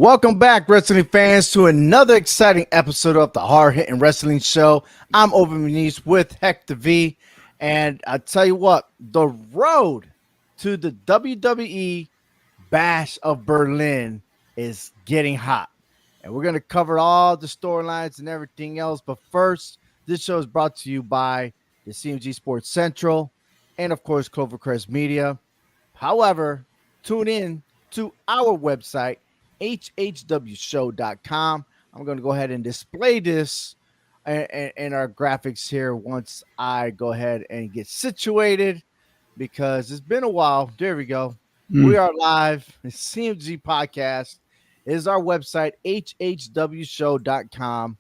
Welcome back, wrestling fans, to another exciting episode of the Hard Hitting Wrestling Show. I'm Obi Muniz with Hector V, and I tell you what, the road to the WWE Bash of Berlin is getting hot, and we're going to cover all the storylines and everything else. But first, this show is brought to you by the CMG Sports Central and, of course, Clovercrest Media. However, tune in to our website, hhwshow.com. I'm going to go ahead and display this in our graphics here once I go ahead and get situated because it's been a while. There we go. We are live. The CMG Podcast is our website, hhwshow.com.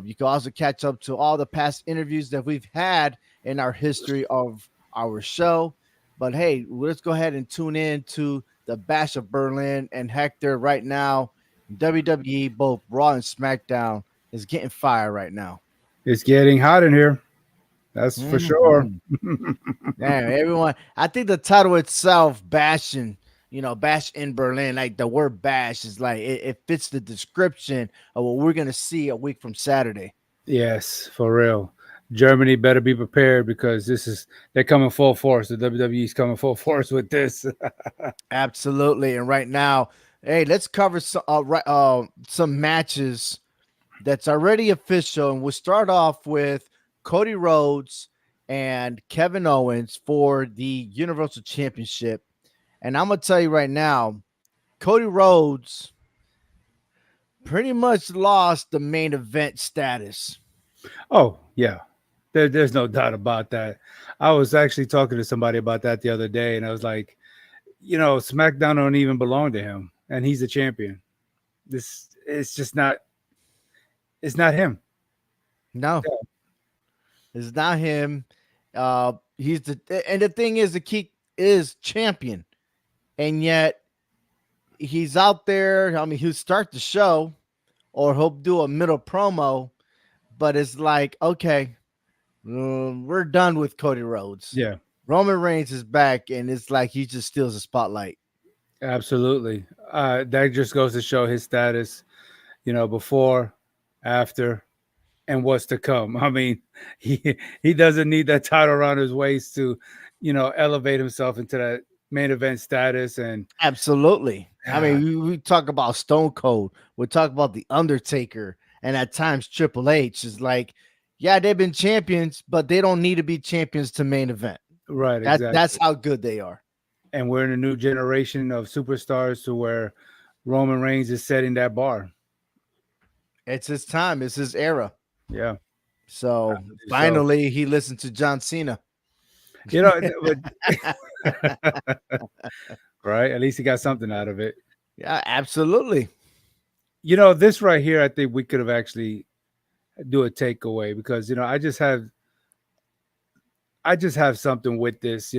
You can also catch up to all the past interviews that we've had in our history of our show. But hey, let's go ahead and tune in to the Bash of Berlin. And Hector, right now, WWE, both Raw and SmackDown, is getting fire right now. It's getting hot in here. That's for sure. Damn, everyone. I think the title itself, Bashing, Bash in Berlin, like the word bash is like it fits the description of what we're going to see a week from Saturday. Yes, for real. Germany better be prepared because they're coming full force. The WWE's coming full force with this. Absolutely. And right now, hey, let's cover some matches that's already official. And we'll start off with Cody Rhodes and Kevin Owens for the Universal Championship. And I'm going to tell you right now, Cody Rhodes pretty much lost the main event status. Oh, yeah. There's no doubt about that. I was actually talking to somebody about that the other day, and I was like, SmackDown don't even belong to him, and he's the champion. It's not him. No, it's not him. And the thing is, the key is champion, and yet he's out there. I mean, he'll start the show, or he'll do a middle promo, but it's like, okay, we're done with Cody Rhodes. Yeah. Roman Reigns is back, and it's like he just steals the spotlight. Absolutely. That just goes to show his status, before, after, and what's to come. I mean, he doesn't need that title around his waist to, elevate himself into that main event status. And absolutely. I mean, we talk about Stone Cold, we talk about The Undertaker, and at times Triple H is like, yeah, they've been champions, but they don't need to be champions to main event. Right, exactly. That's how good they are. And we're in a new generation of superstars to where Roman Reigns is setting that bar. It's his time. It's his era. Yeah. So finally, he listened to John Cena. Right? At least he got something out of it. Yeah, absolutely. This right here, I think we could have actually do a takeaway because I just have something with this.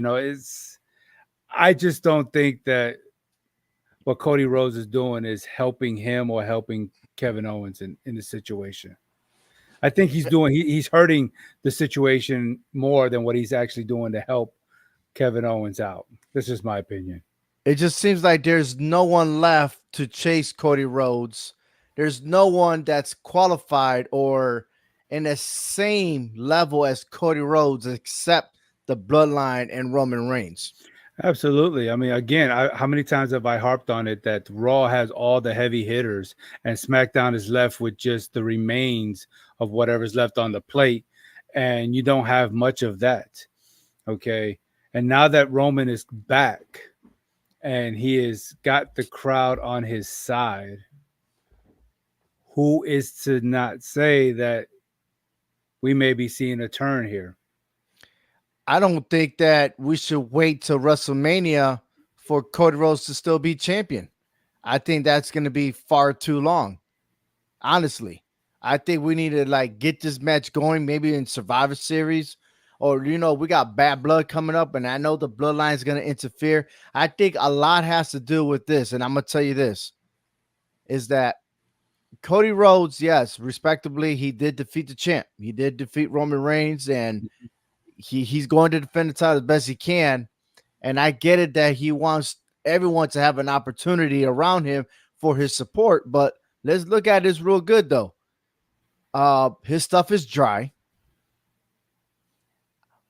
I just don't think that what Cody Rhodes is doing is helping him or helping Kevin Owens in the situation. I think he's hurting the situation more than what he's actually doing to help Kevin Owens out. This is my opinion. It just seems like there's no one left to chase Cody Rhodes. There's no one that's qualified or in the same level as Cody Rhodes except the Bloodline and Roman Reigns. Absolutely. I mean, again, how many times have I harped on it that Raw has all the heavy hitters and SmackDown is left with just the remains of whatever's left on the plate, and you don't have much of that. Okay. And now that Roman is back and he has got the crowd on his side, who is to not say that we may be seeing a turn here? I don't think that we should wait till WrestleMania for Cody Rhodes to still be champion. I think that's going to be far too long. Honestly, I think we need to get this match going, maybe in Survivor Series, or we got Bad Blood coming up, and I know the Bloodline is going to interfere. I think a lot has to do with this, and I'm going to tell you this: is that Cody Rhodes, yes, respectably, he did defeat the champ. He did defeat Roman Reigns, and he's going to defend the title as best he can. And I get it that he wants everyone to have an opportunity around him for his support. But let's look at this real good though. His stuff is dry.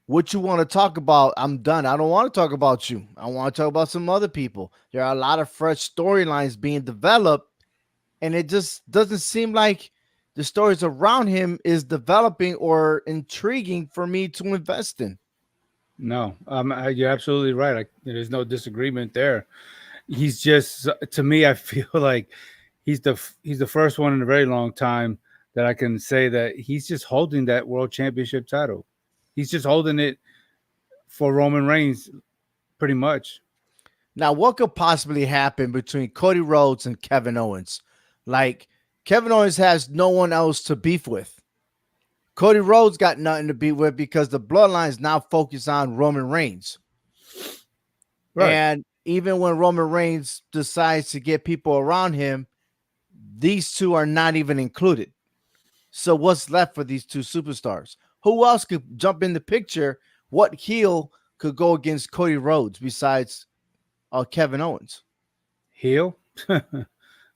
What you want to talk about? I'm done. I don't want to talk about you. I want to talk about some other people. There are a lot of fresh storylines being developed, and it just doesn't seem like the stories around him is developing or intriguing for me to invest in. No, you're absolutely right. There's no disagreement there. He's just, to me, I feel like he's the first one in a very long time that I can say that he's just holding that world championship title. He's just holding it for Roman Reigns, pretty much. Now, what could possibly happen between Cody Rhodes and Kevin Owens? Like, Kevin Owens has no one else to beef with. Cody Rhodes got nothing to beef with because the bloodline is now focused on Roman Reigns. Right. And even when Roman Reigns decides to get people around him, these two are not even included. So what's left for these two superstars? Who else could jump in the picture? What heel could go against Cody Rhodes besides Kevin Owens? Heel?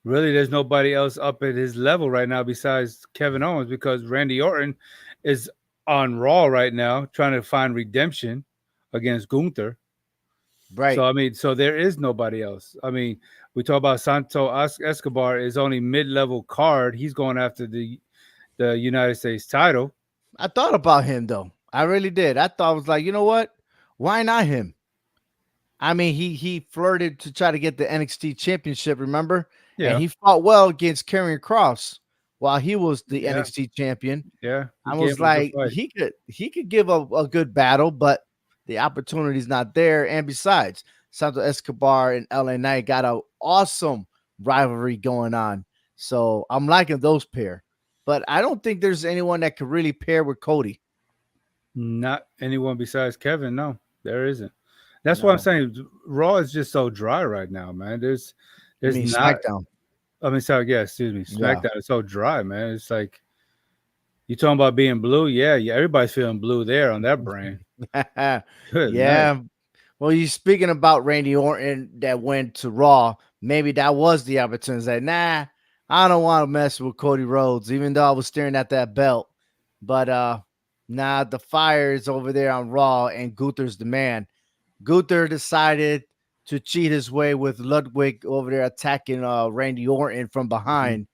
Really, there's nobody else up at his level right now besides Kevin Owens, because Randy Orton is on Raw right now trying to find redemption against Gunther. Right. So, I mean, so there is nobody else. I mean, we talk about Escobar is only mid-level card. He's going after the United States title. I thought about him though. I really did. I thought I was like, you know what? Why not him? I mean, he flirted to try to get the NXT championship, remember? Yeah. And he fought well against Karrion Kross while he was the Yeah. NXT champion. Yeah. I was like, he could give a good battle, but the opportunity's not there. And besides, Santos Escobar and LA Knight got an awesome rivalry going on. So I'm liking those pair. But I don't think there's anyone that could really pair with Cody. Not anyone besides Kevin. No, there isn't. That's what I'm saying. Raw is just so dry right now, man. There's not. SmackDown. I mean, sorry, yeah, excuse me. Yeah. SmackDown is so dry, man. It's like you talking about being blue. Yeah, everybody's feeling blue there on that brand. Good Yeah. night. Well, you speaking about Randy Orton that went to Raw. Maybe that was the opportunity. Like, nah, I don't want to mess with Cody Rhodes, even though I was staring at that belt. But nah, the fire is over there on Raw, and Gunther's the man. Gunther decided to cheat his way with Ludwig over there attacking Randy Orton from behind.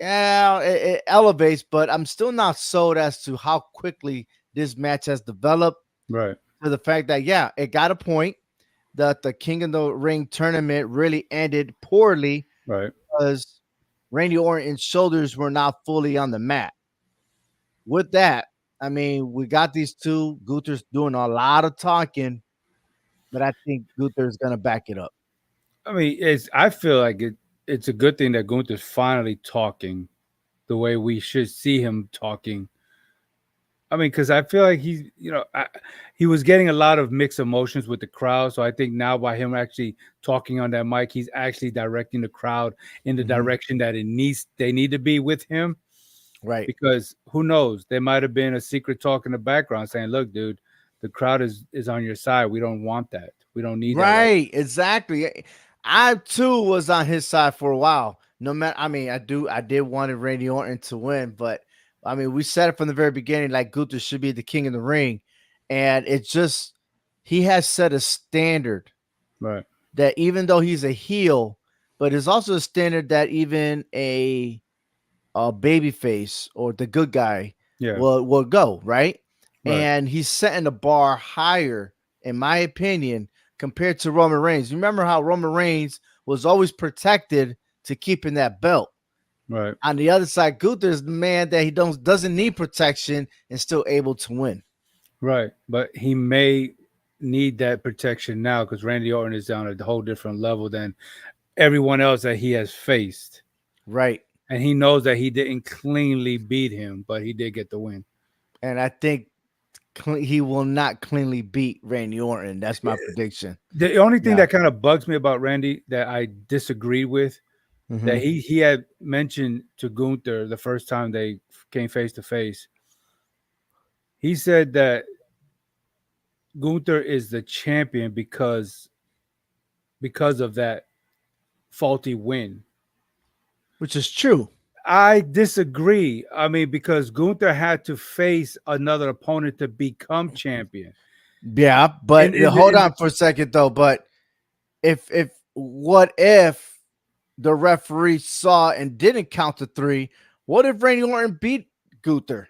Yeah, it elevates, but I'm still not sold as to how quickly this match has developed. Right. To the fact that, yeah, it got a point that the King of the Ring tournament really ended poorly, Right. because Randy Orton's shoulders were not fully on the mat. With that, I mean, we got these two. Gunther's doing a lot of talking, but I think Gunther's going to back it up. I mean, I feel like it's a good thing that Gunther's finally talking the way we should see him talking. I mean, because I feel like he was getting a lot of mixed emotions with the crowd. So I think now by him actually talking on that mic, he's actually directing the crowd in the direction that they need to be with him. Right. Because who knows? There might have been a secret talk in the background saying, look, dude, the crowd is on your side. We don't want that. We don't need that. Right. Exactly. I too was on his side for a while. No matter, I mean, I did want Randy Orton to win, but I mean, we said it from the very beginning, like Gunther should be the king of the ring. And it's just, he has set a standard, right, that even though he's a heel, but it's also a standard that even a baby face or the good guy will go, right? And he's setting the bar higher, in my opinion, compared to Roman Reigns. You remember how Roman Reigns was always protected to keeping that belt. Right. On the other side, Gunther is the man that he doesn't need protection and still able to win. Right. But he may need that protection now because Randy Orton is on a whole different level than everyone else that he has faced. Right. And he knows that he didn't cleanly beat him, but he did get the win. And I think he will not cleanly beat Randy Orton. That's my prediction. The only thing that kind of bugs me about Randy that I disagree with, that he had mentioned to Gunther the first time they came face to face. He said that Gunther is the champion because of that faulty win. which is true. I disagree. I mean, because Gunther had to face another opponent to become champion. Yeah, but hold In the on for a second though. But if what if the referee saw and didn't count to three? What if Randy Orton beat Gunther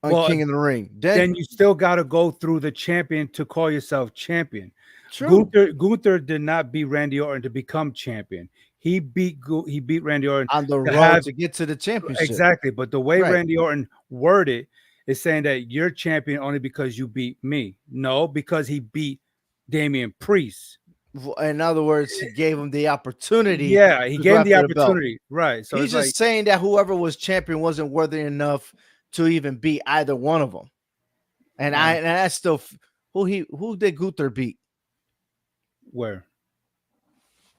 on well, King of the Ring? then you still got to go through the champion to call yourself champion. True. Gunther did not beat Randy Orton to become champion. He beat Randy Orton On the to road have to get to the championship. exactly. But the way Right. Randy Orton worded is saying that you're champion only because you beat me. No, because he beat Damian Priest. In other words, he gave him the opportunity Yeah, he to go gave him the after the belt. opportunity. Right. So He's it's just like, saying that whoever was champion wasn't worthy enough to even beat either one of them. And Wow. and that's still who did Gunther beat? Where?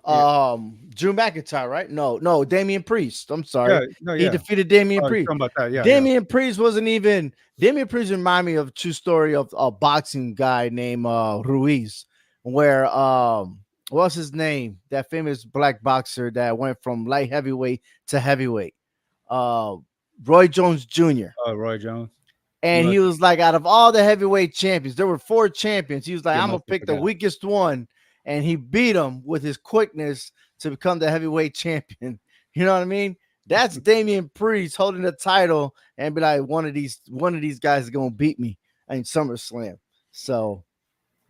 Yeah. Drew McIntyre, right? No, Damian Priest. I'm sorry. Yeah. No, He yeah. defeated Damian Oh, you're Priest. talking about that. Yeah. Damian Priest wasn't even Damian Priest remind me of a true story of a boxing guy named Ruiz, where what's his name? That famous black boxer that went from light heavyweight to heavyweight. Uh Roy Jones Jr. Roy Jones. And You he was like, out of all the heavyweight champions, there were 4 champions. He was like, You I'm gonna must have pick the forgot. weakest one, and he beat him with his quickness to become the heavyweight champion. You know what I mean? That's Damian Priest holding the title and be like, one of these guys is gonna beat me in SummerSlam. So,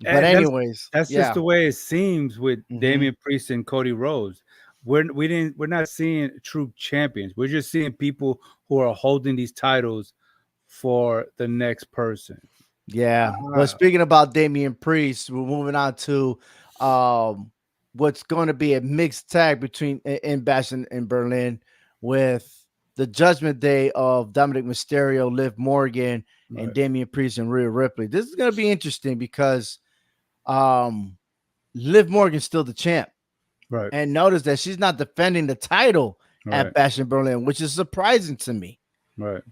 but And anyways, that's yeah. just the way it seems with Mhm. Damian Priest and Cody Rhodes. We're not seeing true champions. We're just seeing people who are holding these titles for the next person. Yeah. But speaking about Damian Priest, we're moving on to what's going to be a mixed tag between in Bash and Berlin with the Judgment Day of Dominic Mysterio, Liv Morgan, and Right. Damian Priest and Rhea Ripley. This is going to be interesting because Liv Morgan's still the champ. Right. And notice that she's not defending the title at Right. Bash in Berlin, which is surprising to me. Right.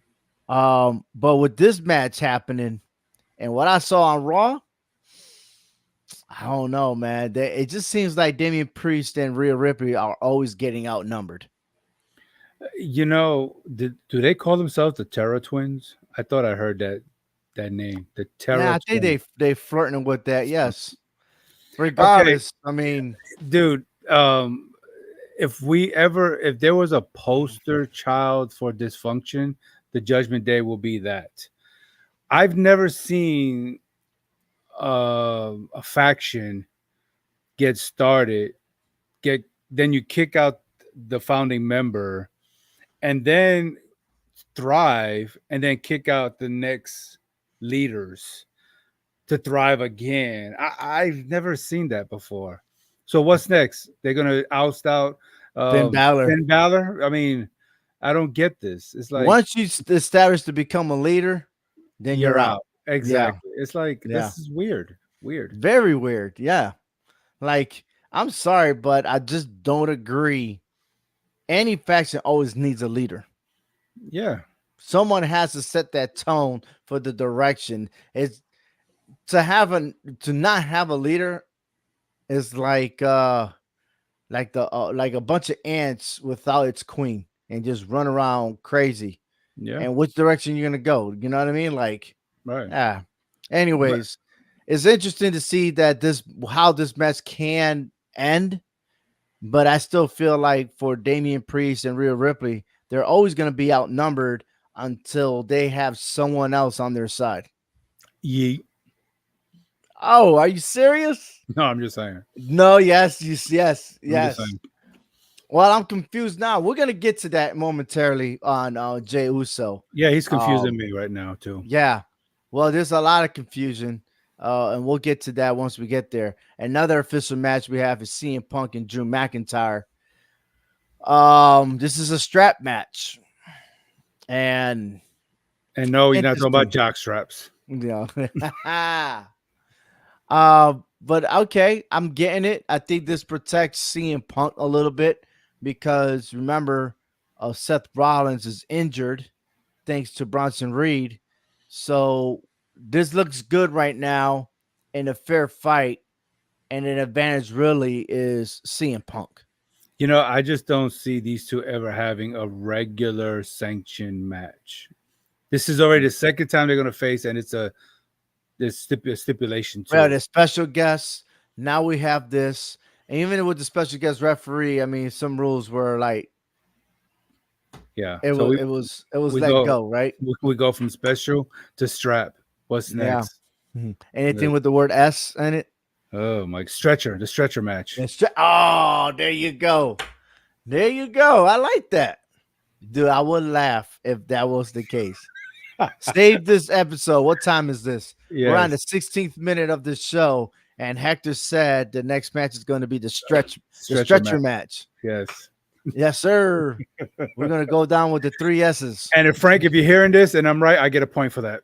But with this match happening and what I saw on Raw, I don't know, man. It just seems like Damian Priest and Rhea Ripley are always getting outnumbered. You know, do they call themselves the Terror Twins? I thought I heard that name, the Terror Yeah, I think Twins. they flirting with that. Yes. Okay, Regardless, I mean, dude. If there was a poster child for dysfunction, the Judgment Day will be that. I've never seen a faction get started, then you kick out the founding member, and then thrive, and then kick out the next leaders to thrive again. I've never seen that before. So what's next? They're gonna oust out Finn Balor. Finn Balor. I mean, I don't get this. It's like Once you establish to become a leader, then you're out. Exactly. It's like Yeah. this is weird. Weird. Very weird. Yeah. Like, I'm sorry, but I just don't agree. Any faction always needs a leader. Yeah. Someone has to set that tone for the direction. It's to not have a leader is like a bunch of ants without its queen and just run around crazy. Yeah. And which direction you're gonna go? You know what I mean? Like, Right. yeah. Anyways, it's interesting to see that how this match can end, but I still feel like for Damian Priest and Rhea Ripley, they're always going to be outnumbered until they have someone else on their side. Yeet. Oh, are you serious? No, I'm just saying. No, yes. I'm just saying. Well, I'm confused now. We're gonna get to that momentarily on Jey Uso. Yeah, he's confusing me right now too. Yeah. Well, there's a lot of confusion, and we'll get to that once we get there. Another official match we have is CM Punk and Drew McIntyre. This is a strap match, and no, you're not talking about jock straps. Yeah. But okay, I'm getting it. I think this protects CM Punk a little bit because remember, Seth Rollins is injured thanks to Bronson Reed. So this looks good right now in a fair fight, and an advantage really is CM Punk. You know, I just don't see these two ever having a regular sanctioned match. This is already the second time they're going to face, and it's a stipulation Well, to it. the special guests. Now we have this, and even with the special guest referee, I mean, some rules were like Yeah. it So was we it was it was we let go go, right? we go from special to strap. What's Yeah. next? Anything with the word S in it? Oh, my stretcher, the stretcher match. Oh, there you go. There you go. I like that. Dude, I would laugh if that was the case. Save this episode. What time is this? We're on the Yes, 16th minute of this show, and Hector said the next match is going to be the stretcher stretcher match. match. Yes. Yes, sir. We're gonna go down with the 3 S's. And if Frank, if you're hearing this and I'm right, I get a point for that.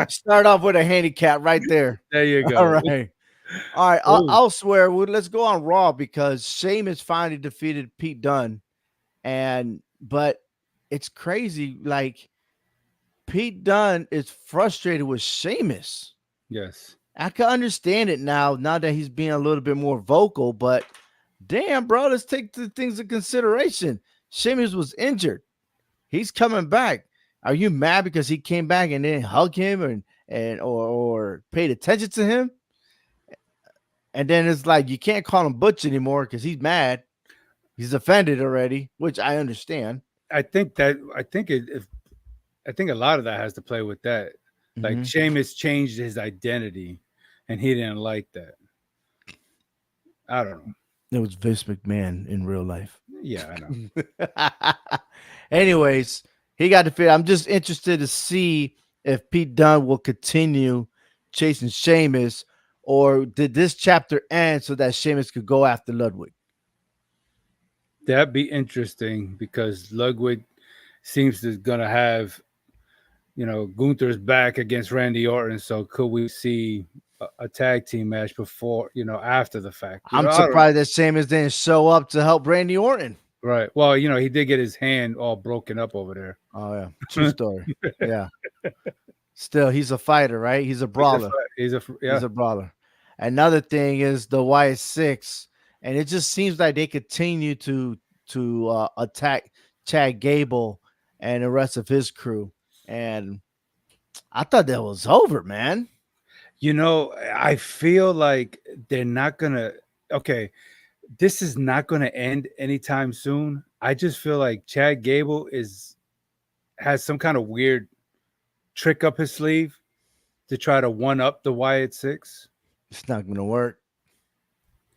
Start off with a handicap right there. There you go. All right. All right. Ooh. Elsewhere, let's go on Raw because Sheamus finally defeated Pete Dunne. But it's crazy. Like Pete Dunne is frustrated with Sheamus. Yes. I can understand it now that he's being a little bit more vocal, but damn, bro, let's take the things in consideration. Sheamus was injured. He's coming back. Are you mad because he came back and didn't hug him or paid attention to him? And then it's like you can't call him Butch anymore because he's mad. He's offended already, which I understand. I think a lot of that has to play with that. Like Mhm. Sheamus changed his identity, and he didn't like that. I don't know. It was Vince McMahon in real life. Yeah, I know. Anyways, he got defeated. I'm just interested to see if Pete Dunne will continue chasing Sheamus, or did this chapter end so that Sheamus could go after Ludwig? That'd be interesting because Ludwig seems to gonna have, Gunther's back against Randy Orton. So could we see a tag team match before, after the fact? I'm surprised that Sheamus didn't show up to help Randy Orton. Right. Well, he did get his hand all broken up over there. Oh yeah, true story. Yeah. Still, he's a fighter, right? He's a brawler. He's a brawler. Another thing is the Wyatt Six, and it just seems like they continue to attack Chad Gable and the rest of his crew. And I thought that was over, man. I feel like they're not gonna. Okay, this is not gonna end anytime soon. I just feel like Chad Gable has some kind of weird trick up his sleeve to try to one up the Wyatt Six. It's not going to work.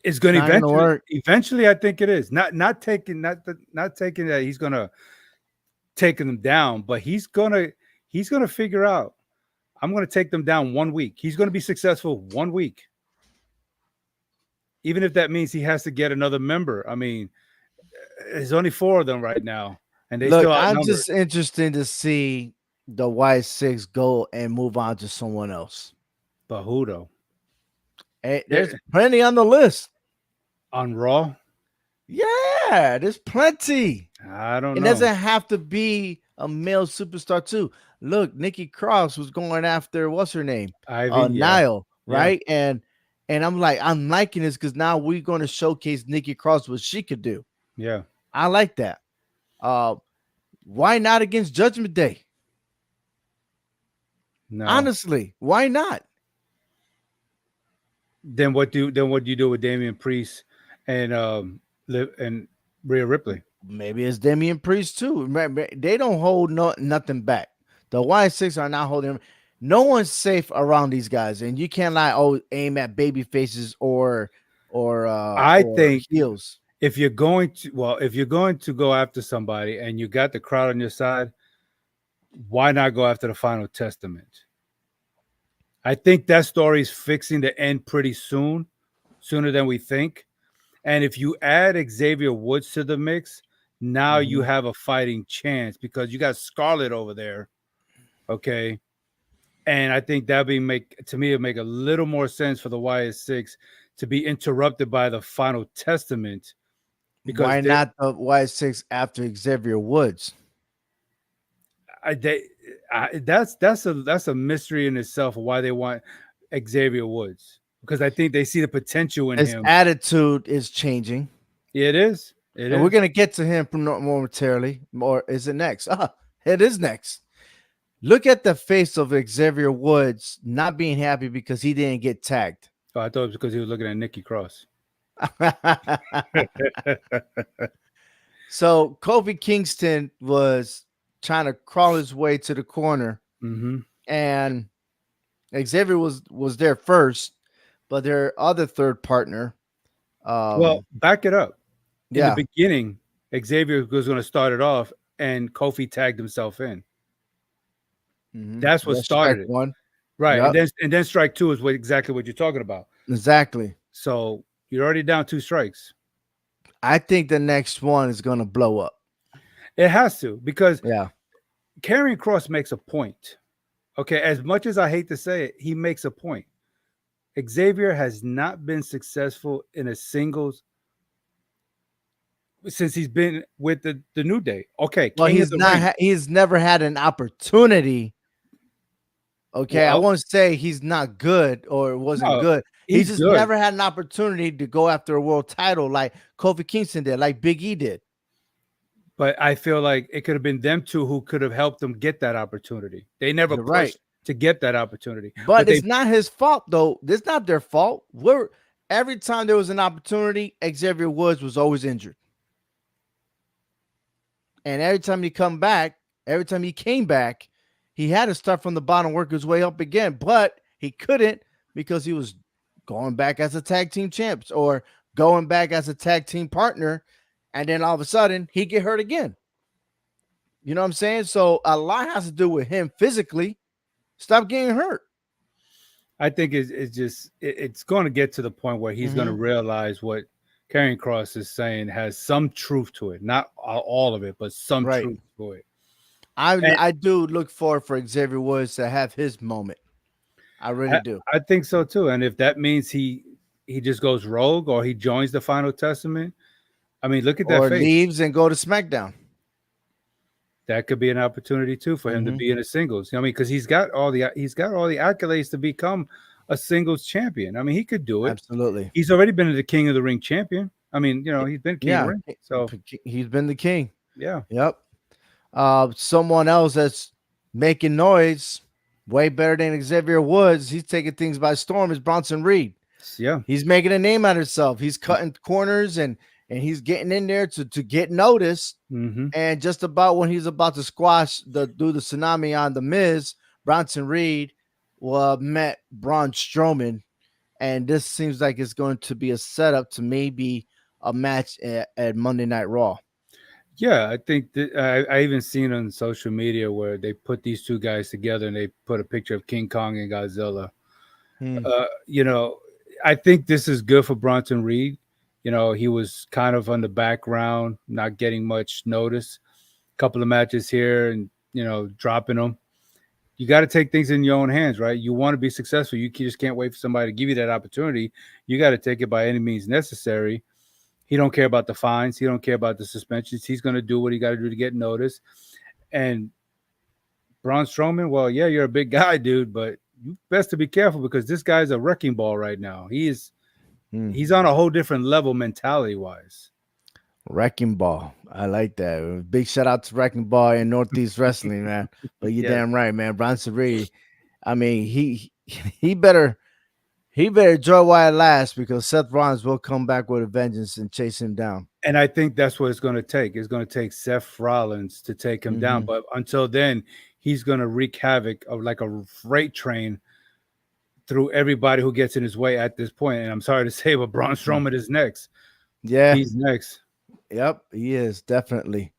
It's going to eventually work. Eventually, I think it is. Not taking that he's going to take them down, but he's going to figure out, I'm going to take them down 1 week. He's going to be successful 1 week. Even if that means he has to get another member. I mean, there's only 4 of them right now, and they still outnumbered. I'm just interested to see the Wyatt Six go and move on to someone else. But who though? Hey, there's plenty on the list. On Raw? Yeah, there's plenty. I don't know. It doesn't have to be a male superstar too. Look, Nikki Cross was going after what's her name? Ivy, Niall, right? Yeah. And I'm liking this because now we're going to showcase Nikki Cross what she could do. Yeah. I like that. Why not against Judgment Day? No. Honestly, why not? Then what do you do with Damian Priest and Rhea Ripley? Maybe it's Damian Priest too. They don't hold nothing back. The Wyatt Six are not holding. No one's safe around these guys, and you can't aim at baby faces or I think heels. If you're going to go after somebody and you got the crowd on your side, why not go after the Final Testament? I think that story is fixing to end pretty soon, sooner than we think. And if you add Xavier Woods to the mix, now you have a fighting chance because you got Scarlett over there. Okay. And I think it'd make a little more sense for the Wyatt Six to be interrupted by the Final Testament. Because why not the Wyatt Six after Xavier Woods? That's a mystery in itself of why they want Xavier Woods. because I think they see the potential in His him. attitude is changing. It is. It And is. we're gonna get to him from momentarily. Or is it next? It is next. Look at the face of Xavier Woods not being happy because he didn't get tagged. Oh, I thought it was because he was looking at Nikki Cross. So Kofi Kingston was trying to crawl his way to the corner, Mm-hmm. and Xavier was there first, but their other third partner, Well, back it up. In the yeah, beginning, Xavier was going to start it off, and Kofi tagged himself in. That's what that's strike started it, one. right? Yep, And then strike two is exactly what you're talking about. exactly. So you're already down 2 strikes. I think the next one is gonna blow up. It has to, because Yeah, Karrion Cross makes a point. Okay, as much as I hate to say it, he makes a point. Xavier has not been successful in a singles since he's been with the New Day. Okay, well, King of the Ring. He's never had an opportunity. Okay, I Well, won't say he's not good or it wasn't no, good. He he's just good, never had an opportunity to go after a world title like Kofi Kingston did, like Big E did. but I feel like it could have been them two who could have helped them get that opportunity. They never You're right. pushed to get that opportunity, but But they it's not his fault though. It's not their fault. Every time there was an opportunity, Xavier Woods was always injured. And every time every time he came back, he had to start from the bottom, work his way up again. But he couldn't because he was going back as a tag team champs or going back as a tag team partner. And then all of a sudden he get hurt again. You know what I'm saying? So a lot has to do with him physically. Stop getting hurt. I think it's going to get to the point where he's going to realize what Karrion Cross is saying has some truth to it. Not all of it, but some Right. truth to it. I do look forward for Xavier Woods to have his moment. I really do. I think so too. And if that means he just goes rogue or he joins the Final Testament, I mean, look at that Or face. leaves and go to SmackDown. That could be an opportunity too for him to be in a singles. I mean, because he's got all the accolades to become a singles champion. I mean, he could do it. Absolutely. He's already been the King of the Ring champion. I mean, he's been King of the Ring. So he's been the king. yeah. Yep. Someone else that's making noise way better than Xavier Woods. He's taking things by storm is Bronson Reed. Yeah. He's making a name out of himself. He's cutting corners and he's getting in there to get noticed. Mm-hmm. And just about when he's about to do the tsunami on the Miz, Bronson Reed met Braun Strowman, and this seems like it's going to be a setup to maybe a match at Monday Night Raw. Yeah, I think that I even seen on social media where they put these two guys together and they put a picture of King Kong and Godzilla. I think this is good for Bronson Reed. He was kind of on the background, not getting much notice. A couple of matches here and, dropping them. You got to take things in your own hands, right? You want to be successful. You just can't wait for somebody to give you that opportunity. You got to take it by any means necessary. He don't care about the fines. He don't care about the suspensions. He's going to do what he got to do to get noticed. And Braun Strowman, well, yeah, you're a big guy, dude, but you best to be careful because this guy's a wrecking ball right now. He's on a whole different level mentality-wise. Wrecking Ball. I like that. Big shout out to Wrecking Ball and Northeast Wrestling, man. But you're damn right, man. Bronson Reed. I mean, he better enjoy while it lasts because Seth Rollins will come back with a vengeance and chase him down. And I think that's what it's going to take. It's going to take Seth Rollins to take him down. But until then, he's going to wreak havoc of like a freight train through everybody who gets in his way at this point. And I'm sorry to say, but Braun Strowman is next. Yeah. He's next. Yep, he is definitely.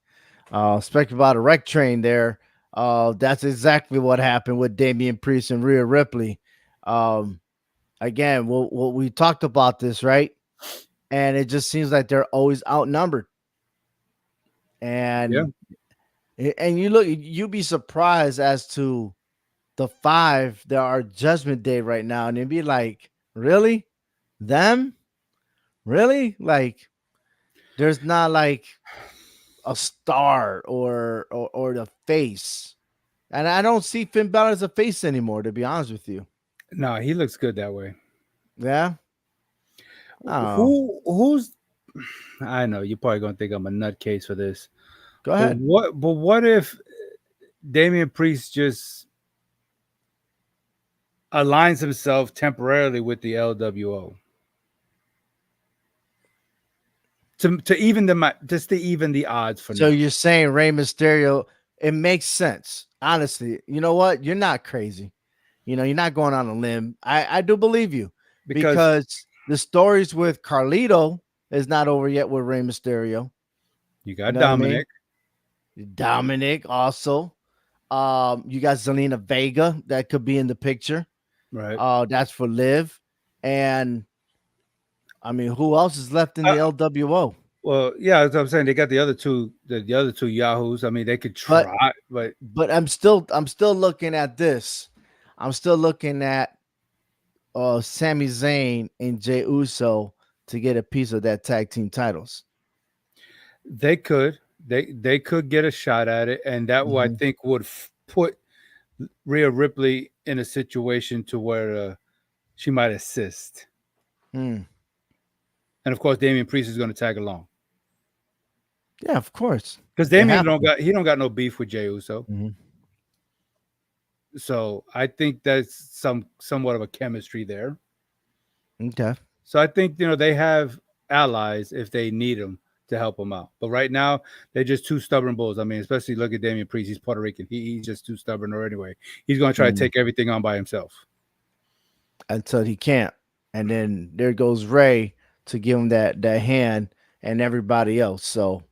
Speaking about a wreck train there, that's exactly what happened with Damian Priest and Rhea Ripley. Again, we talked about this, right? And it just seems like they're always outnumbered. And you'd be surprised as to the 5 that are Judgment Day right now, and it'd be like, really, them, really, like. There's not like a star or the face. And I don't see Finn Balor as a face anymore, to be honest with you. No, he looks good that way. Yeah. Oh, Who's I know you're probably gonna think I'm a nutcase for this, go but ahead. what if Damian Priest just aligns himself temporarily with the LWO to even just to even the odds for So now? you're saying Rey Mysterio? It makes sense, honestly. You know what? You're not crazy. You're not going on a limb. I do believe you Because because the stories with Carlito is not over yet with Rey Mysterio. you You got know what I mean? Dominic, Dominic also. You got Zelina Vega that could be in the picture. right? That's for Liv. And I mean, who else is left in Uh, the LWO? well, yeah, that's what I'm saying. They got the other two Yahoos. I mean, they could But try, but but I'm still looking at this. I'm still looking at Sami Zayn and Jey Uso to get a piece of that tag team titles. they could they could get a shot at it, and that I Mhm. think would put Rhea Ripley in a situation to where she might assist, Mm. and of course, Damian Priest is going to tag along Yeah, of course. because They Damian have don't to. got he don't got no beef with Jey Uso, Mhm. so I think that's somewhat of a chemistry there. Okay. So I think they have allies if they need them to help them out. But right now they're just two stubborn bulls. I mean, especially look at Damian Priest. He's Puerto Rican. He's just too stubborn. Or anyway, he's going to try to Mm. take everything on by himself. Until he can't. And then there goes Ray to give him that hand and everybody else. So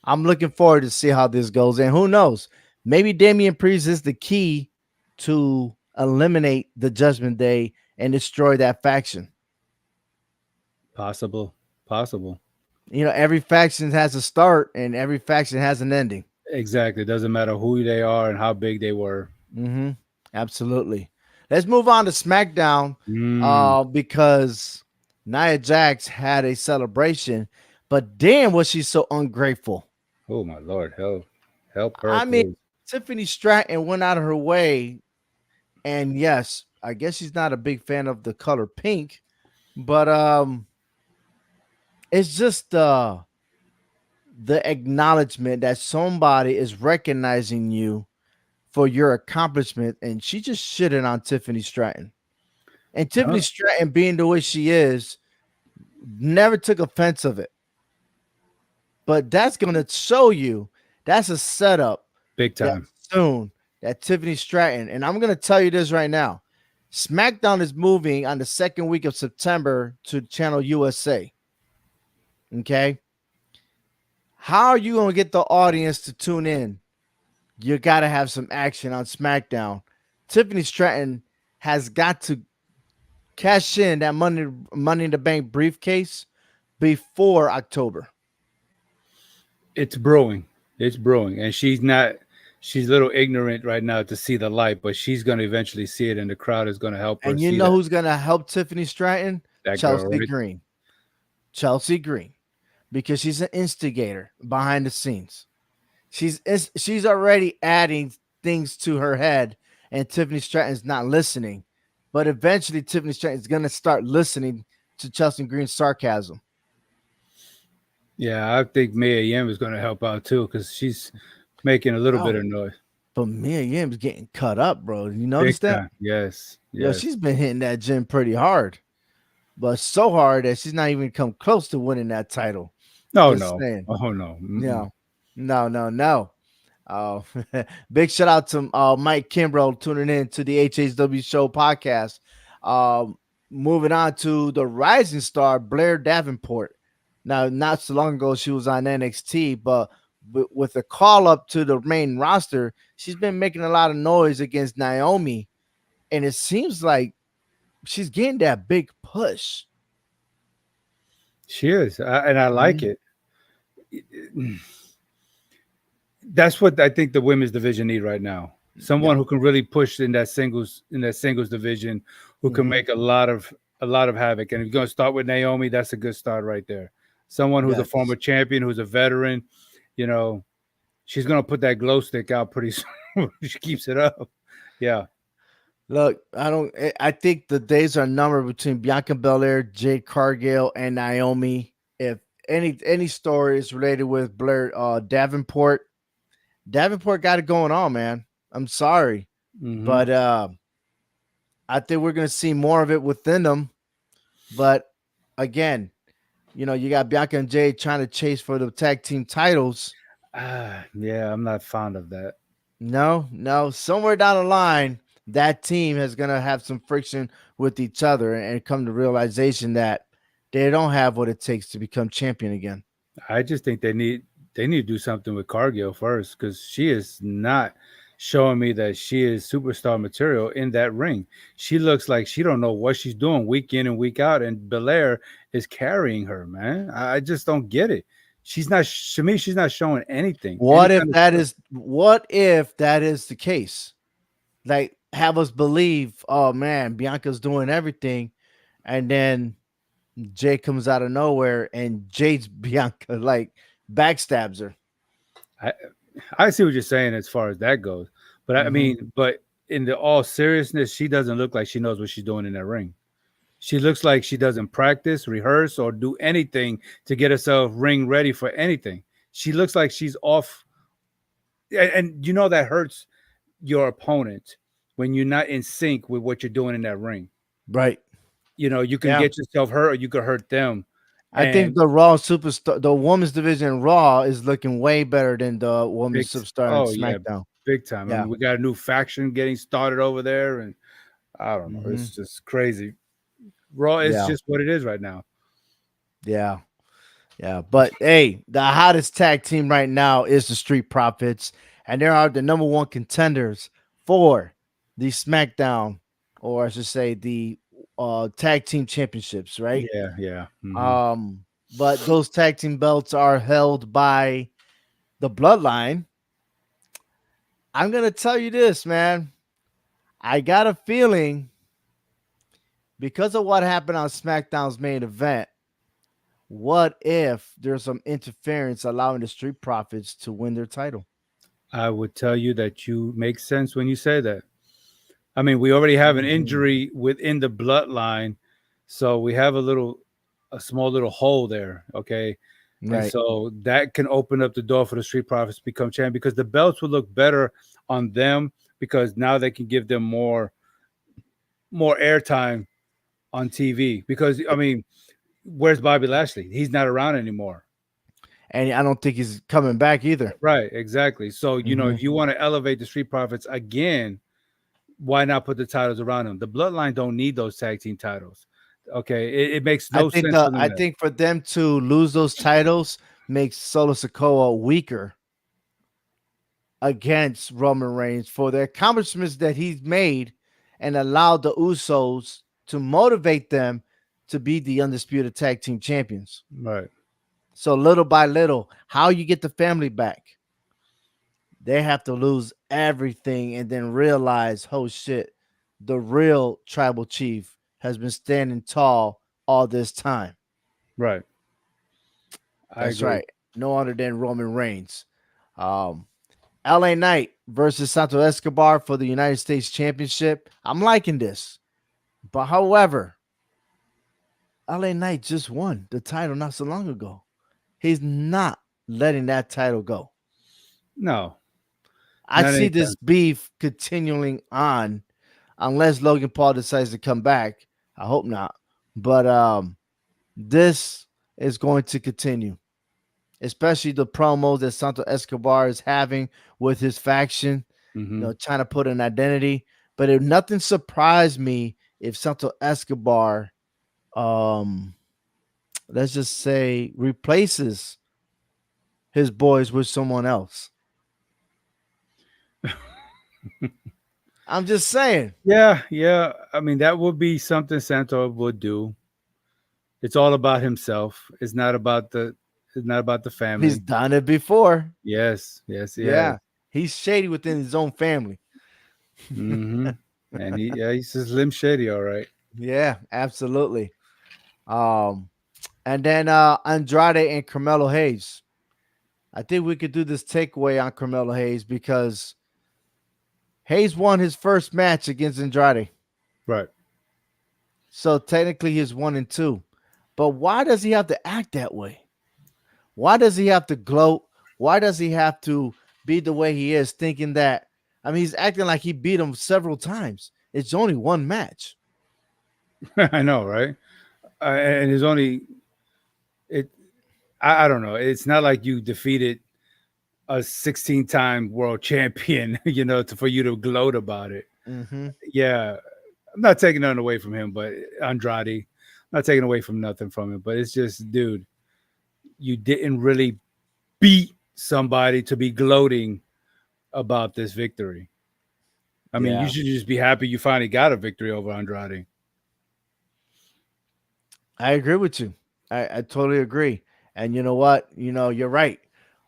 I'm looking forward to see how this goes. And who knows? Maybe Damian Priest is the key to eliminate the Judgment Day and destroy that faction. Possible, possible. Every faction has a start and every faction has an ending. Exactly. It doesn't matter who they are and how big they were. Mm-hmm. Absolutely. Let's move on to SmackDown Mm. because Nia Jax had a celebration, but damn, was she so ungrateful. Oh my Lord, help her, I mean, please. Tiffany Stratton went out of her way, and yes, I guess she's not a big fan of the color pink, but it's just the acknowledgement that somebody is recognizing you for your accomplishment, and she just shitted on Tiffany Stratton. And Tiffany Huh? Stratton, being the way she is, never took offense of it. But that's going to show you that's a setup Big that time. soon that Tiffany Stratton, and I'm going to tell you this right now. SmackDown is moving on the second week of September to Channel USA. Okay. How are you going to get the audience to tune in? You got to have some action on SmackDown. Tiffany Stratton has got to cash in that money in the bank briefcase before October. It's brewing. It's brewing. And she's a little ignorant right now to see the light, but she's going to eventually see it, and the crowd is going to help her And you see know that who's going to help Tiffany Stratton? that girl Chelsea right. Green. Chelsea Green, because she's an instigator behind the scenes. She's already adding things to her head, and Tiffany Stratton's not listening. But eventually, Tiffany Stratton is going to start listening to Chelsea Green's sarcasm. Yeah, I think Mia Yim is going to help out too because she's making a little bit Oh, of noise. but Mia Yim's getting cut up, bro. You Big notice that? time. Yes. Yo, Yes. she's been hitting that gym pretty hard, but so hard that she's not even come close to winning that title. No, Just no. saying. Oh, no. Mm-mm. No, no, no, no. Oh, big shout out to Mike Kimbrough tuning in to the HHW Show podcast. Um, Moving on to the rising star Blair Davenport. Now, not so long ago, she was on NXT, but with a call up to the main roster, she's been making a lot of noise against Naomi, and it seems like she's getting that big push. She is. And I like Mhm. it. That's what I think the women's division need right now. Yeah. Someone who can really push in that singles division, who can Hmm. make a lot of havoc. And if you're going to start with Naomi, that's a good start right there. Someone who's a Yes. former champion, who's a veteran, you know, she's going to put that glow stick out pretty soon. She keeps it up. Yeah. Look, I think the days are numbered between Bianca Belair, Jade Cargill, and Naomi. If any story is related with Blair Davenport got it going on, man. I'm sorry, Hmm. but I think we're gonna see more of it within them. But again, you got Bianca and Jade trying to chase for the tag team titles. Yeah, I'm not fond of that. No, no. Somewhere down the line, that team is gonna have some friction with each other and come to realization that they don't have what it takes to become champion again. I just think they need to do something with Cargill first because she is not showing me that she is superstar material in that ring. She looks like she don't know what she's doing week in and week out, and Belair is carrying her. Man, I just don't get it. She's not to me. She's not showing anything. Any kind of What if that is the case? Like have us believe, oh man, Bianca's doing everything, and then Jay comes out of nowhere and Jade's Bianca like backstabs her. I I see what you're saying as far as that goes, but I Hmm. mean, but in the all seriousness, she doesn't look like she knows what she's doing in that ring. She looks like she doesn't practice, rehearse, or do anything to get herself ring ready for anything. She looks like she's off, and you know that hurts your opponent when you're not in sync with what you're doing in that ring. Right. You know, you can Yeah. get yourself hurt or you could hurt them. I think And the Raw superstar, the women's division in Raw is looking way better than the women's big, superstar in oh yeah, SmackDown. big time. I Yeah. mean, we got a new faction getting started over there, and I don't know, Hmm. it's just crazy. Raw is Yeah. just what it is right now. Yeah. Yeah. But hey, the hottest tag team right now is the Street Profits, and they are the number one contenders for the SmackDown, or I should say the tag team championships, right? Yeah, yeah. Um, but those tag team belts are held by the Bloodline. I'm gonna tell you this, man. I got a feeling because of what happened on SmackDown's main event. What if there's some interference allowing the Street Profits to win their title? I would tell you that you make sense when you say that. I mean, we already have an Mhm. injury within the bloodline, so we have a small little hole there. Okay, and Right. so that can open up the door for the Street Profits to become champion because the belts will look better on them because now they can give them more airtime on TV. Because I mean, where's Bobby Lashley? He's not around anymore. And I don't think he's coming back either. Right, exactly. So you know, Hmm. if you want to elevate the Street Profits again, why not put the titles around them? The Bloodline don't need those tag team titles. Okay, it makes no sense for them I to. think for them to lose those titles makes Solo Sikoa weaker against Roman Reigns for the accomplishments that he's made and allowed the Usos to motivate them to be the undisputed tag team champions. Right, So little by little, how you get the family back, they have to lose everything and then realize, oh shit, the real tribal chief has been standing tall all this time. right. I That's agree. right. No other than Roman Reigns. Um, LA Knight versus Santo Escobar for the United States Championship. I'm liking this. But however, LA Knight just won the title not so long ago. He's not letting that title go. No, I not see this anytime. beef continuing on unless Logan Paul decides to come back. I hope not. But this is going to continue, especially the promos that Santo Escobar is having with his faction, Hmm. trying to put an identity. But if nothing surprised me if Santo Escobar, um, let's just say, replaces his boys with someone else. I'm just saying. Yeah, yeah. I mean, that would be something Santo would do. It's all about himself. It's not about the. It's not about the He's family. done it before. Yes, yes, he has. Yeah. He's shady within his own family. Hmm. And he's just Slim Shady, all right. Yeah, absolutely. Um, and then Andrade and Carmelo Hayes. I think we could do this takeaway on Carmelo Hayes because Hayes won his first match against Andrade. Right. So technically he's 1-2. But why does he have to act that way? Why does he have to gloat? Why does he have to be the way he is, thinking that? I mean, he's acting like he beat him several times. It's only one match. I know, right? And it's only it. I don't know. It's not like you defeated a 16-time world champion, for you to gloat about it. Mm-hmm. Yeah, I'm not taking nothing away from him, but Andrade, I'm not taking away from nothing from him. But it's just, dude, you didn't really beat somebody to be gloating about this victory. I mean, you Yeah, should just be happy you finally got a victory over Andrade. I agree with you. I totally agree. And you know what? You're right.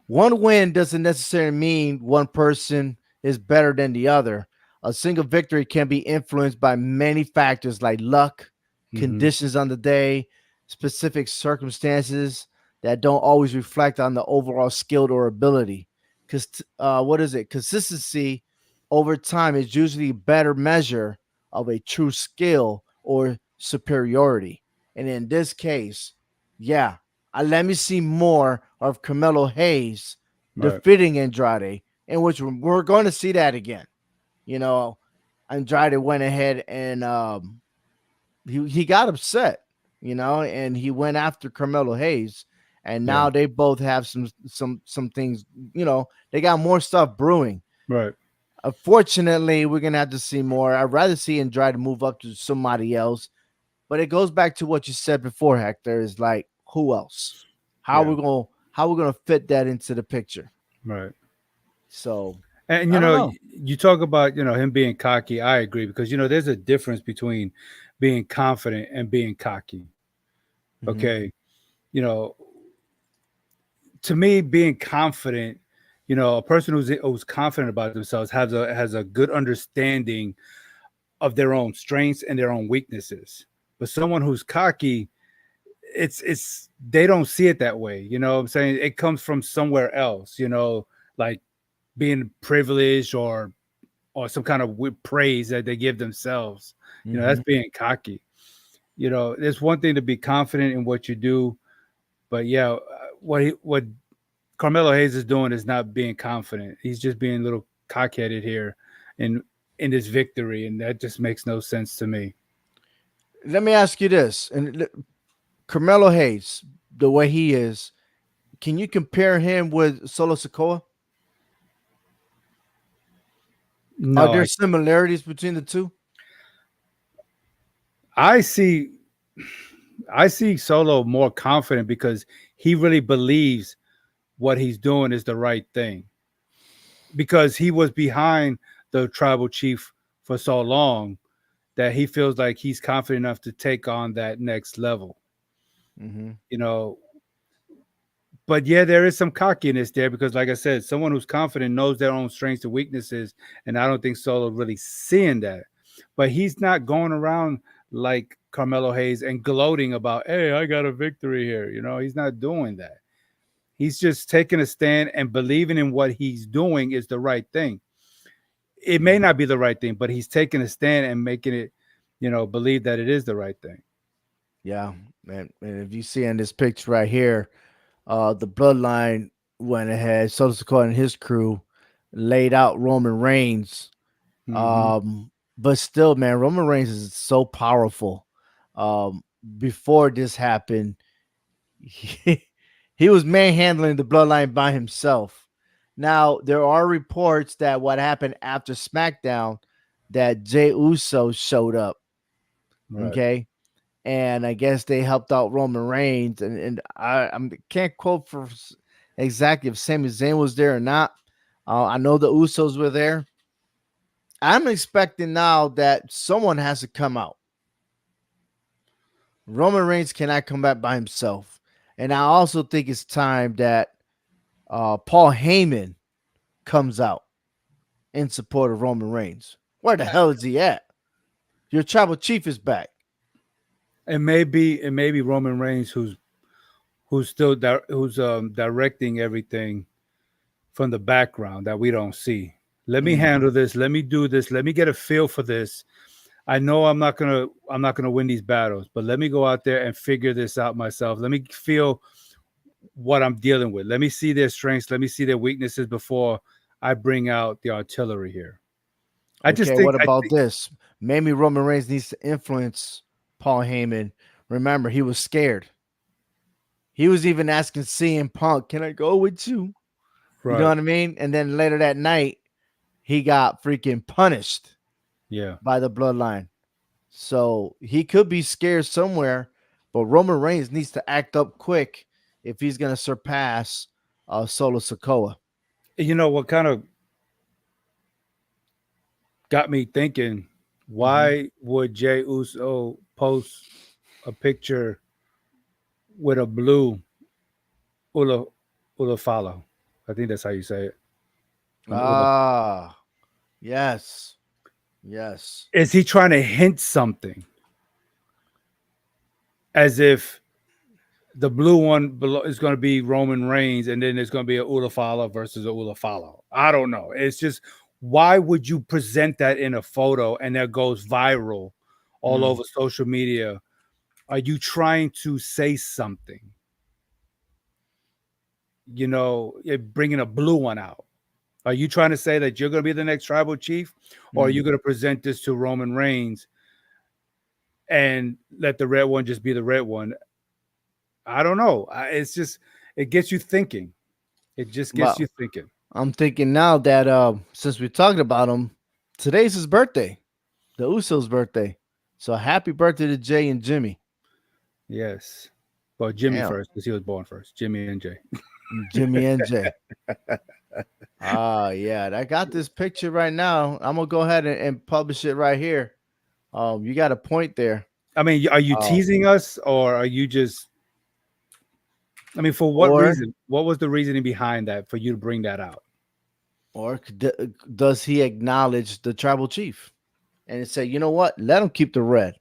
One win doesn't necessarily mean one person is better than the other. A single victory can be influenced by many factors like luck, Mm-hmm. conditions on the day, specific circumstances that don't always reflect on the overall skill or ability. Because what is it? Consistency over time is usually a better measure of a true skill or superiority. And in this case, yeah, let me see more of Carmelo Hayes Right, defeating Andrade, in which we're going to see that again. You know, Andrade went ahead and he got upset, and he went after Carmelo Hayes, and yeah, now they both have some things. They got more stuff brewing. right. Unfortunately, we're gonna have to see more. I'd rather see Andrade move up to somebody else, but it goes back to what you said before, Hector. Is like, who else? Yeah, How we gonna fit that into the picture? right. So And I don't know. you talk about him being cocky. I agree because there's a difference between being confident and being cocky. Hmm. Okay, you know, to me, being confident, a person who's confident about themselves has a good understanding of their own strengths and their own weaknesses. But someone who's cocky, it's they don't see it that way. You know what I'm saying? It comes from somewhere else, like being privileged or some kind of praise that they give themselves. That's Hmm. being cocky. There's one thing to be confident in what you do, but yeah, what Carmelo Hayes is doing is not being confident. He's just being a little cockheaded here in in this victory, and that just makes no sense to me. Let me ask you this: and Carmelo Hayes, the way he is, can you compare him with Solo Sokoa? Are No, there similarities between the two? I see I see Solo more confident because he really believes what he's doing is the right thing. Because he was behind the tribal chief for so long that he feels like he's confident enough to take on that next level. Hmm. You know, but yeah, there is some cockiness there because, like I said, someone who's confident knows their own strengths and weaknesses, and I don't think Solo really seeing that. But he's not going around like Carmelo Hayes and gloating about, "Hey, I got a victory here." He's not doing that. He's just taking a stand and believing in what he's doing is the right thing. It may not be the right thing, but he's taking a stand and making it, believe that it is the right thing. Yeah, and if you see in this picture right here, the bloodline went ahead. Solo Sokoa and his crew laid out Roman Reigns. Hmm. Um, but still, man, Roman Reigns is so powerful. Um, Before this happened, he, he was manhandling the bloodline by himself. Now there are reports that what happened after SmackDown, that Jey Uso showed up. Right. Okay, and I guess they helped out Roman Reigns, and I can't quote for exactly if Sami Zayn was there or not. I know the Usos were there. I'm expecting now that someone has to come out. Roman Reigns cannot come back by himself, and I also think it's time that Paul Heyman comes out in support of Roman Reigns. Where the hell is he at? Your tribal chief is back. It may be Roman Reigns who's still who's directing everything from the background that we don't see. Let me handle this. Let me do this. Let me get a feel for this. I know I'm not gonna win these battles, but let me go out there and figure this out myself. Let me feel what I'm dealing with. Let me see their strengths. Let me see their weaknesses before I bring out the artillery here. I just Okay, think what I about think this? Maybe Roman Reigns needs to influence Paul Heyman. Remember, he was scared. He was even asking CM Punk, "Can I go with you?" You know right. what I mean? And then later that night, he got freaking punished Yeah. by the Bloodline. So he could be scared somewhere, but Roman Reigns needs to act up quick if he's going to surpass Solo Sokoa. You know what kind of got me thinking, Mhm. why would Jay Uso post a picture with a blue Ula Ulafalo? I think that's how you say it. An Ula. Ah, yes, yes. Is he trying to hint something? As if the blue one below is going to be Roman Reigns, and then there's going to be a Ulafala versus a Ulafalo. I don't know. It's just, why would you present that in a photo and that goes viral all Mm. over social media? Are you trying to say something? You're bringing a blue one out. Are you trying to say that you're going to be the next tribal chief, or are Mm. you going to present this to Roman Reigns and let the red one just be the red one? I don't know. It's just, it gets you thinking. It just gets you Well, thinking. I'm thinking now that since we talked about him, today's his birthday, the Usos' birthday. So happy birthday to Jay and Jimmy. Yes. Well, Jimmy Damn, first, because he was born first. Jimmy and Jay. Jimmy and Jay. Ah, yeah, I got this picture right now. I'm gonna go ahead and publish it right here. You got a point there. I mean, are you Um, teasing us, or are you just, I mean, for what or reason? What was the reasoning behind that for you to bring that out? does he acknowledge the tribal chief and say, you know what? Let him keep the red.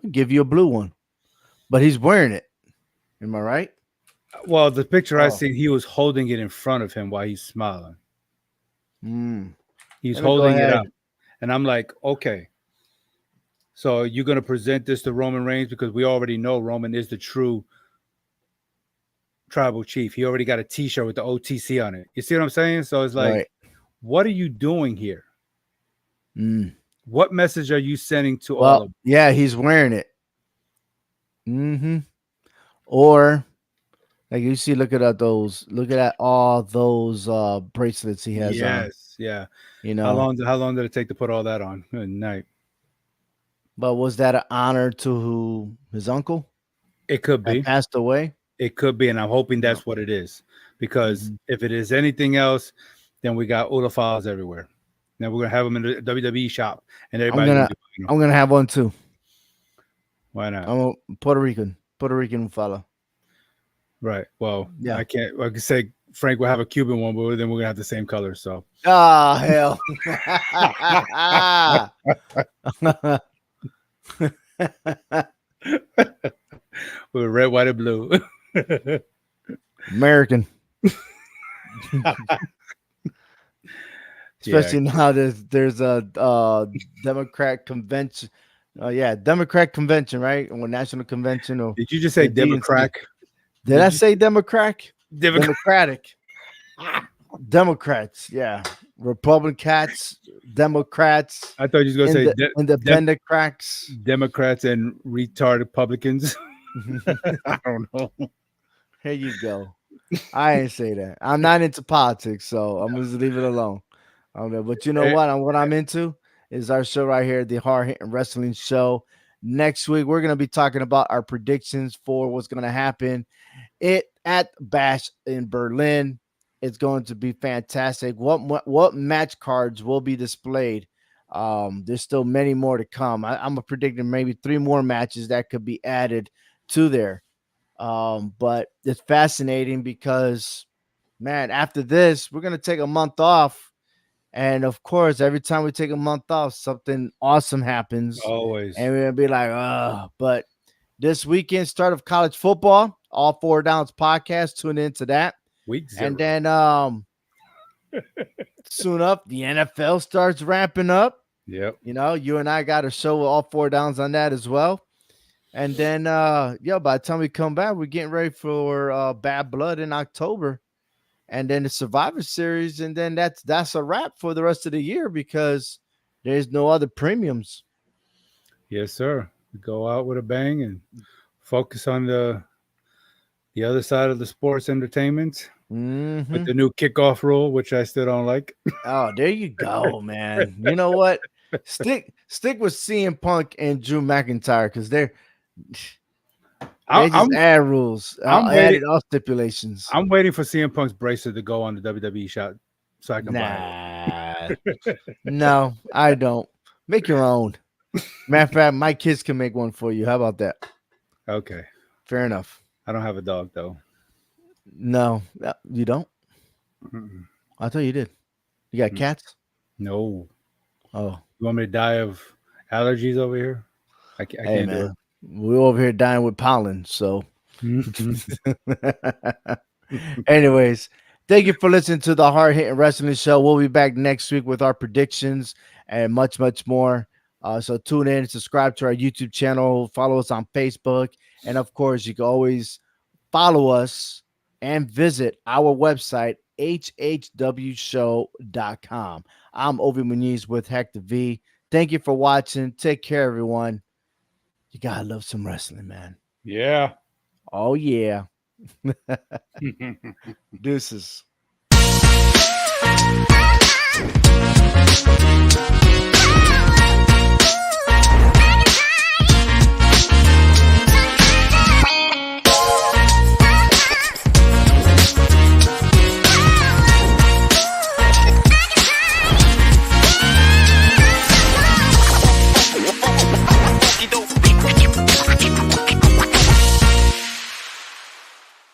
I'll give you a blue one, but he's wearing it. Am I right? Well, the picture I Oh, see, he was holding it in front of him while he's smiling. mm. He's Let me go holding it up. ahead. And I'm like, okay, so you're going to present this to Roman Reigns, because we already know Roman is the true tribal chief. He already got a t-shirt with the OTC on it. You see what I'm saying? So it's like, Right. what are you doing here? Mm. What message are you sending to all Well, of yeah, he's wearing it. Hmm. Or like you see, look at those. Look at all those bracelets he has on. Yes, yeah. You How know, long? How long did it take to put all that on? Good night. but was that an honor to his uncle It could that be. passed away? It could be, and I'm hoping You know. that's what it is. Because Mhm. if it is anything else, then we got Olafals everywhere. Now we're gonna have them in the WWE shop, and I'm everybody's gonna gonna be, I'm gonna have one too. why not? I'm a Puerto Rican fella. Right. Well, Yeah. I can't. I can say Frank will have a Cuban one, but then we're gonna have the same color. So Ah, hell. with red, white, and blue. American. Yeah. Especially now there's a Democrat convention. Yeah, Democrat convention, right? Or national convention or Did you just say the DNC. Democrat? Did I Did you say Democrat? Democrat? Democratic. Democrats, yeah. Republicans, Democrats, I thought you was gonna in say the independent cracks. Democrats and retard Republicans. I don't know. Here you go. I ain't say that. I'm not into politics, so I'm gonna just leave it alone. But you know Eh, what? What I'm into is our show right here, the Hard Hitting Wrestling Show. Next week, we're gonna be talking about our predictions for what's gonna happen at Bash in Berlin. It's going to be fantastic. What match cards will be displayed? There's still many more to come. I'm predicting maybe 3 more matches that could be added to there. But it's fascinating because, man, after this, we're gonna take a month off, and of course, every time we take a month off, something awesome happens, Always and we're gonna be like, But this weekend, start of college football, all Four Downs podcast. Tune into that, week and zero. then Soon up, the NFL starts ramping up. Yep. You know, you and I got to show all 4 downs on that as well. And then, by the time we come back, we're getting ready for Bad Blood in October, and then the Survivor Series, and then that's a wrap for the rest of the year because there's no other premiums. Yes, sir. We go out with a bang and focus on the other side of the sports entertainment with the new kickoff rule, which I still don't like. Oh, there you go, man. You know what? Stick with CM Punk and Drew McIntyre because they just add rules. Added all stipulations. I'm waiting for CM Punk's bracelet to go on the WWE shot so I can buy it. No, I don't. Make your own. Matter of fact, my kids can make one for you. How about that? Okay. Fair enough. I don't have a dog, though. No, you don't? Mm-mm. I thought you did. You got cats? No. Oh. You want me to die of allergies over here? I can't do it. We're over here dying with pollen, so. Anyways, thank you for listening to the Hard Hitting Wrestling Show. We'll be back next week with our predictions and much, much more. So tune in, subscribe to our YouTube channel, follow us on Facebook, and of course, you can always follow us and visit our website, hhwshow.com. I'm Ovi Muniz with Hector V. Thank you for watching. Take care, everyone. You gotta love some wrestling, man. Yeah. Oh, yeah. Deuces.